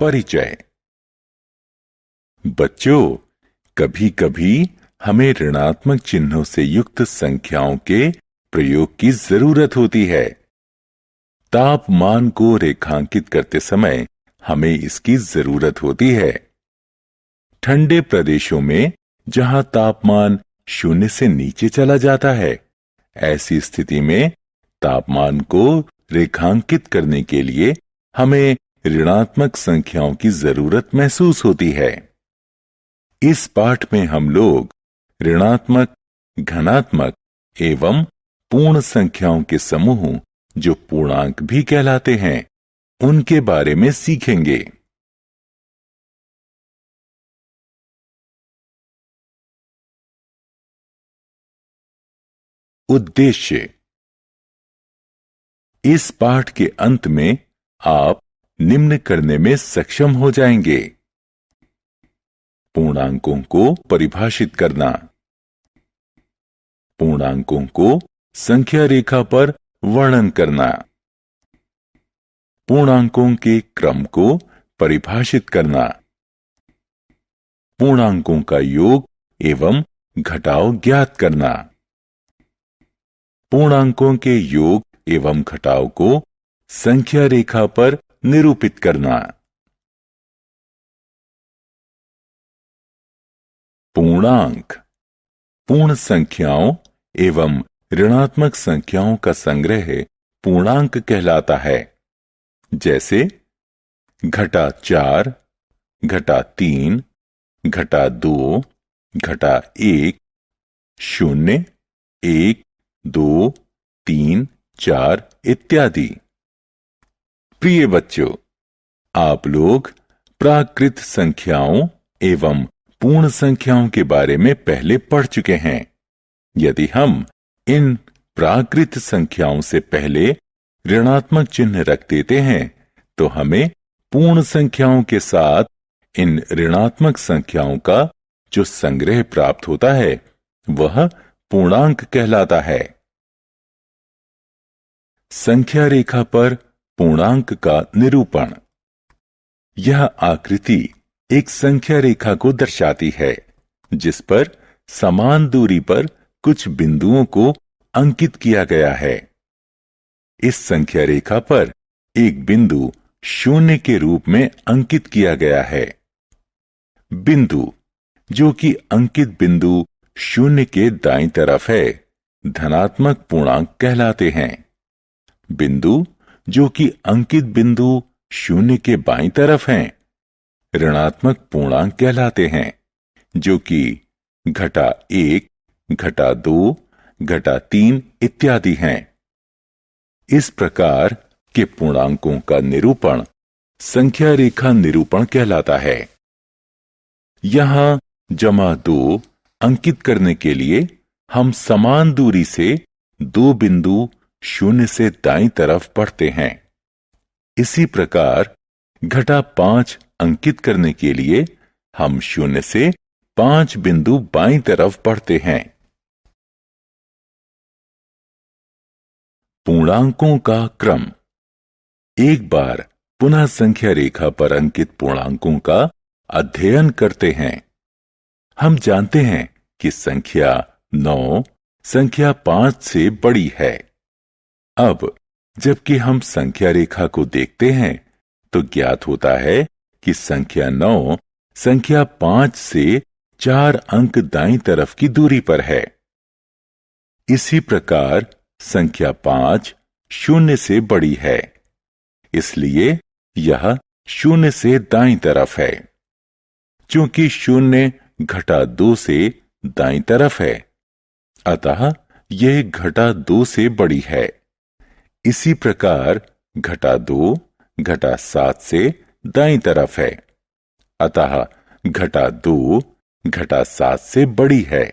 परिचय। बच्चों, कभी कभी हमें ऋणात्मक चिन्हों से युक्त संख्याओं के प्रयोग की जरूरत होती है। तापमान को रेखांकित करते समय हमें इसकी जरूरत होती है। ठंडे प्रदेशों में जहां तापमान 0 से नीचे चला जाता है, ऐसी स्थिति में तापमान को रेखांकित करने के लिए हमें ऋणात्मक संख्याओं की जरूरत महसूस होती है। इस पाठ में हम लोग ऋणात्मक, धनात्मक एवं पूर्ण संख्याओं के समूह, जो पूर्णांक भी कहलाते हैं, उनके बारे में सीखेंगे। उद्देश्य। इस पाठ के अंत में आप निम्न करने में सक्षम हो जाएंगे: पूर्णांकों को परिभाषित करना, पूर्णांकों को संख्या रेखा पर वर्णन करना, पूर्णांकों के क्रम को परिभाषित करना, पूर्णांकों का योग एवं घटाव ज्ञात करना, पूर्णांकों के योग एवं घटाव को संख्या रेखा पर निरूपित करना। पूर्णांक पूर्ण संख्याओं एवं ऋणात्मक संख्याओं का संग्रह पूर्णांक कहलाता है। जैसे घटा 4, घटा 3, घटा 2, घटा 1, 0, 1, 2, 3, 4 इत्यादि। प्रिय बच्चों, आप लोग प्राकृत संख्याओं एवं पूर्ण संख्याओं के बारे में पहले पढ़ चुके हैं। यदि हम इन प्राकृत संख्याओं से पहले ऋणात्मक चिन्ह रख देते हैं, तो हमें पूर्ण संख्याओं के साथ इन ऋणात्मक संख्याओं का जो संग्रह प्राप्त होता है, वह पूर्णांक कहलाता है। संख्या रेखा पर पूर्णांक का निरूपण। यह आकृति एक संख्या रेखा को दर्शाती है, जिस पर समान दूरी पर कुछ बिंदुओं को अंकित किया गया है। इस संख्या रेखा पर एक बिंदु 0 के रूप में अंकित किया गया है। बिंदु जो कि अंकित बिंदु 0 के दाईं तरफ है, धनात्मक पूर्णांक कहलाते हैं। बिंदु जो कि अंकित बिंदु 0 के बाईं तरफ हैं, ऋणात्मक पूर्णांक कहलाते हैं, जो कि घटा 1, घटा 2, घटा 3 इत्यादि हैं। इस प्रकार के पूर्णांकों का निरूपण संख्या रेखा निरूपण कहलाता है। यहां -2 अंकित करने के लिए हम समान दूरी से दो बिंदु 0 से दाईं तरफ बढ़ते हैं। इसी प्रकार घटा 5 अंकित करने के लिए हम 0 से 5 बिंदु बाईं तरफ बढ़ते हैं। पूर्णांकों का क्रम। एक बार पुनः संख्या रेखा पर अंकित पूर्णांकों का अध्ययन करते हैं। हम जानते हैं कि संख्या 9 संख्या 5 से बड़ी है। अब जबकि हम संख्या रेखा को देखते हैं, तो ज्ञात होता है कि संख्या 9 संख्या 5 से 4 अंक दाईं तरफ की दूरी पर है। इसी प्रकार संख्या 5 0 से बड़ी है, इसलिए यह 0 से दाईं तरफ है। चूंकि 0 घटा 2 से दाईं तरफ है, अतः यह घटा 2 से बड़ी है। इसी प्रकार घटा 2 घटा 7 से दाईं तरफ है, अतः घटा 2 घटा 7 से बड़ी है।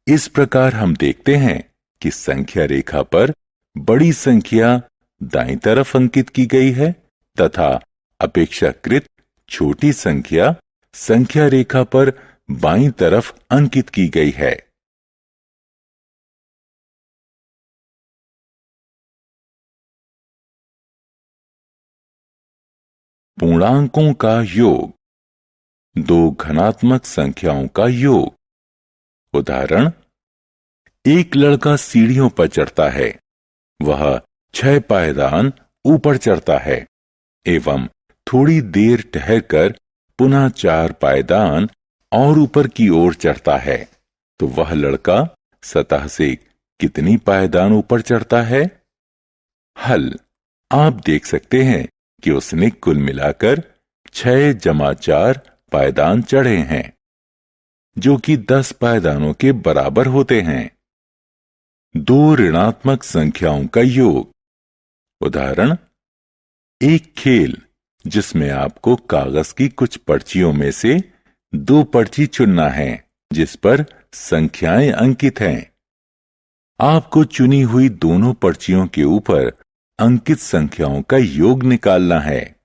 इस प्रकार हम देखते हैं कि संख्या रेखा पर बड़ी संख्या दाईं तरफ अंकित की गई है तथा अपेक्षाकृत छोटी संख्या संख्या रेखा पर बाईं तरफ अंकित की गई है। पूर्णांकों का योग, दो घनात्मक संख्याओं का योग। उदाहरण, एक लड़का सीढ़ियों पर चढ़ता है, वह 6 पायदान ऊपर चढ़ता है एवं थोड़ी देर ठहरकर पुनः 4 पायदान और ऊपर की ओर चढ़ता है, तो वह लड़का सतह से कितनी पायदान ऊपर चढ़ता है? हल, आप देख सकते हैं कि उसने कुल मिलाकर 6 जमा 4 पायदान चढ़े हैं, जो कि 10 पायदानों के बराबर होते हैं। दो ऋणात्मक संख्याओं का योग। उदाहरण, एक खेल जिसमें आपको कागज की कुछ पर्चियों में से 2 पर्ची चुनना है जिस पर संख्याएं अंकित हैं। आपको चुनी हुई दोनों पर्चियों के ऊपर अंकित संख्याओं का योग निकालना है।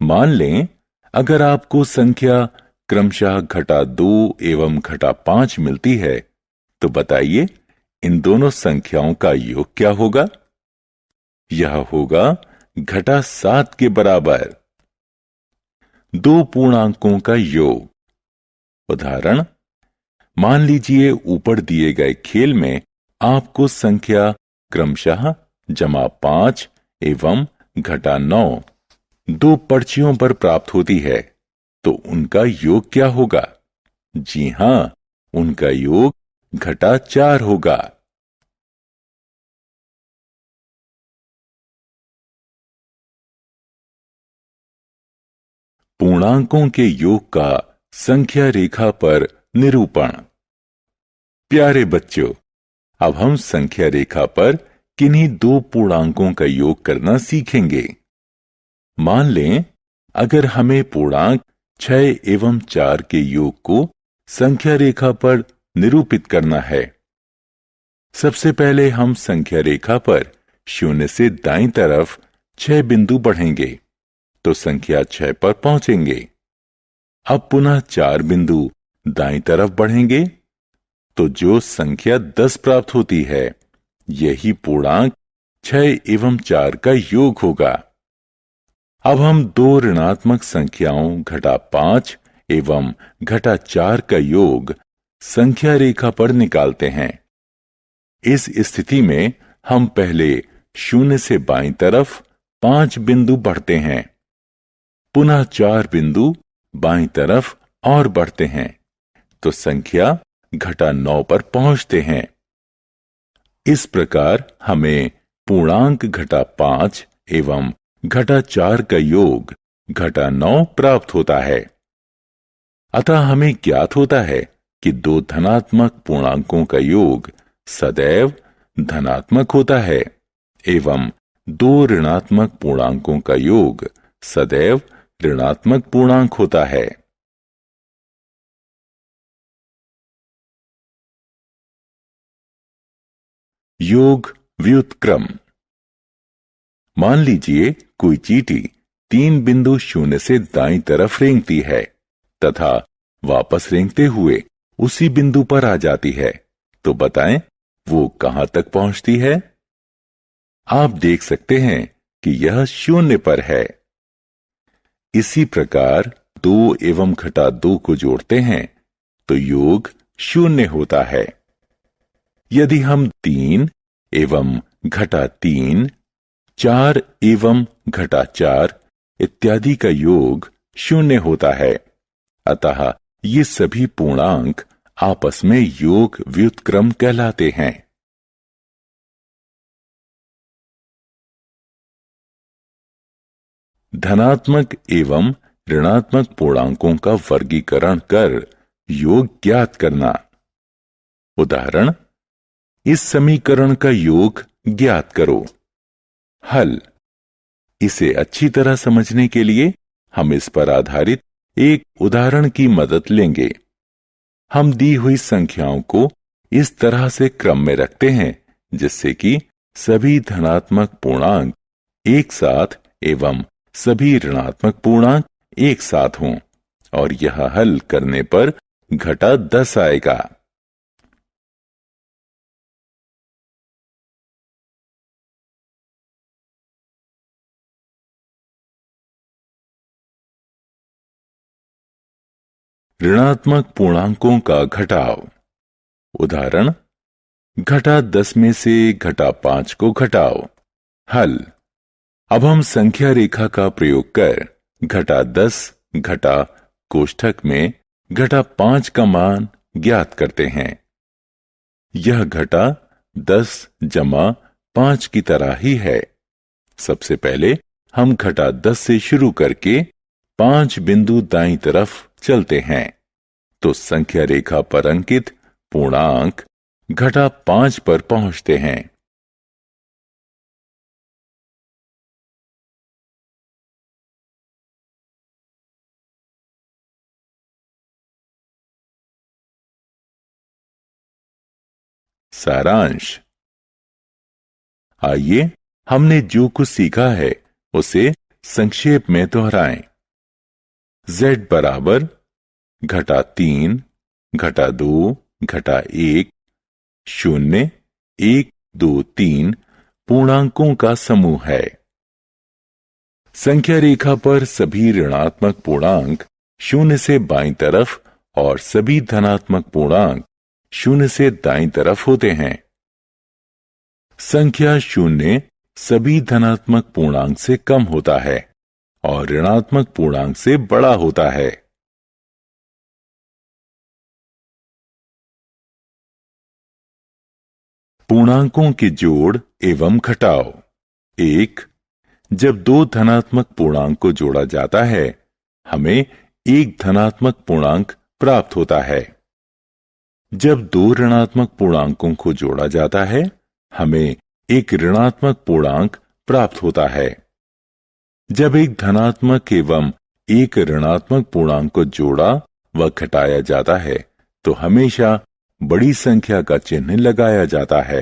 मान लें, अगर आपको संख्या क्रमशः -2 एवं -5 मिलती है, तो बताइए इन दोनों संख्याओं का योग क्या होगा? यह होगा -7 के बराबर। दो पूर्णांकों का योग। उदाहरण, मान लीजिए ऊपर दिए गए खेल में आपको संख्या क्रमशः -5 एवं -9 दो पर्चियों पर प्राप्त होती है, तो उनका योग क्या होगा? जी हां, उनका योग -4 होगा। पूर्णांकों के योग का संख्या रेखा पर निरूपण। प्यारे बच्चों, अब हम संख्या रेखा पर किन्हीं दो पूर्णांकों का योग करना सीखेंगे। मान लें, अगर हमें पूर्णांक 6 एवं 4 के योग को संख्या रेखा पर निरूपित करना है। सबसे पहले हम संख्या रेखा पर 0 से दाईं तरफ 6 बिंदु बढ़ेंगे तो संख्या 6 पर पहुंचेंगे। अब पुनः 4 बिंदु दाईं तरफ बढ़ेंगे तो जो संख्या 10 प्राप्त होती है, यही पूर्णांक 6 एवं 4 का योग होगा। अब हम दो ऋणात्मक संख्याओं -5 एवं -4 का योग संख्या रेखा पर निकालते हैं। इस स्थिति में हम पहले 0 से बाईं तरफ 5 बिंदु बढ़ते हैं, पुनः 4 बिंदु बाईं तरफ और बढ़ते हैं तो संख्या -9 पर पहुंचते हैं। इस प्रकार हमें पूर्णांक -5 एवं -4 का योग -9 प्राप्त होता है। अतः हमें ज्ञात होता है कि दो धनात्मक पूर्णांकों का योग सदैव धनात्मक होता है एवं दो ऋणात्मक पूर्णांकों का योग सदैव ऋणात्मक पूर्णांक होता है। योग व्युत्क्रम। मान लीजिए कोई चींटी 3 बिंदु 0 से दाईं तरफ रेंगती है तथा वापस रेंगते हुए उसी बिंदु पर आ जाती है, तो बताएं वो कहां तक पहुंचती है? आप देख सकते हैं कि यह 0 पर है। इसी प्रकार 2 एवं -2 को जोड़ते हैं तो योग 0 होता है। यदि हम 3 एवं -3, 4 एवं -4 इत्यादि का योग 0 होता है। अतः ये सभी पूर्णांक आपस में योग व्युत्क्रम कहलाते हैं। धनात्मक एवं ऋणात्मक पूर्णांकों का वर्गीकरण कर योग ज्ञात करना। उदाहरण, इस समीकरण का योग ज्ञात करो। हल, इसे अच्छी तरह समझने के लिए हम इस पर आधारित एक उदाहरण की मदद लेंगे। हम दी हुई संख्याओं को इस तरह से क्रम में रखते हैं जिससे कि सभी धनात्मक पूर्णांक एक साथ एवं सभी ऋणात्मक पूर्णांक एक साथ हों और यह हल करने पर -10 आएगा। ऋणात्मक पूर्णांकों का घटाव। उदाहरण, घटा 10 में से घटा 5 को घटाओ। हल। अब हम संख्या रेखा का प्रयोग कर घटा 10 घटा कोष्ठक में घटा 5 का मान ज्ञात करते हैं। यह घटा 10 जमा 5 की तरह ही है। सबसे पहले हम घटा 10 से शुरू करके 5 बिंदु दाईं तरफ चलते हैं तो संख्या रेखा पर अंकित पूर्णांक घटा 5 पर पहुंचते हैं। सारांश। आइए हमने जो कुछ सीखा है उसे संक्षेप में दोहराएं। z बराबर घटा 3 घटा 2 घटा 1 0 1 2 3 पूर्णांकों का समूह है। संख्या रेखा पर सभी ऋणात्मक पूर्णांक 0 से बाईं तरफ और सभी धनात्मक पूर्णांक 0 से दाईं तरफ होते हैं। संख्या 0 सभी धनात्मक पूर्णांक से कम होता है और ऋणात्मक पूर्णांक से बड़ा होता है। पूर्णांकों के जोड़ एवं घटाव। 1. जब दो धनात्मक पूर्णांक को जोड़ा जाता है हमें एक धनात्मक पूर्णांक प्राप्त होता है। जब दो ऋणात्मक पूर्णांकों को जोड़ा जाता है हमें एक ऋणात्मक पूर्णांक प्राप्त होता है। जब एक धनात्मक एवं एक ऋणात्मक पूर्णांक को जोड़ा व घटाया जाता है तो हमेशा बड़ी संख्या का चिन्ह लगाया जाता है।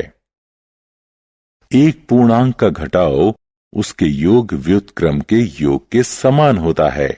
एक पूर्णांक का घटाव उसके योग व्युत्क्रम के योग के समान होता है।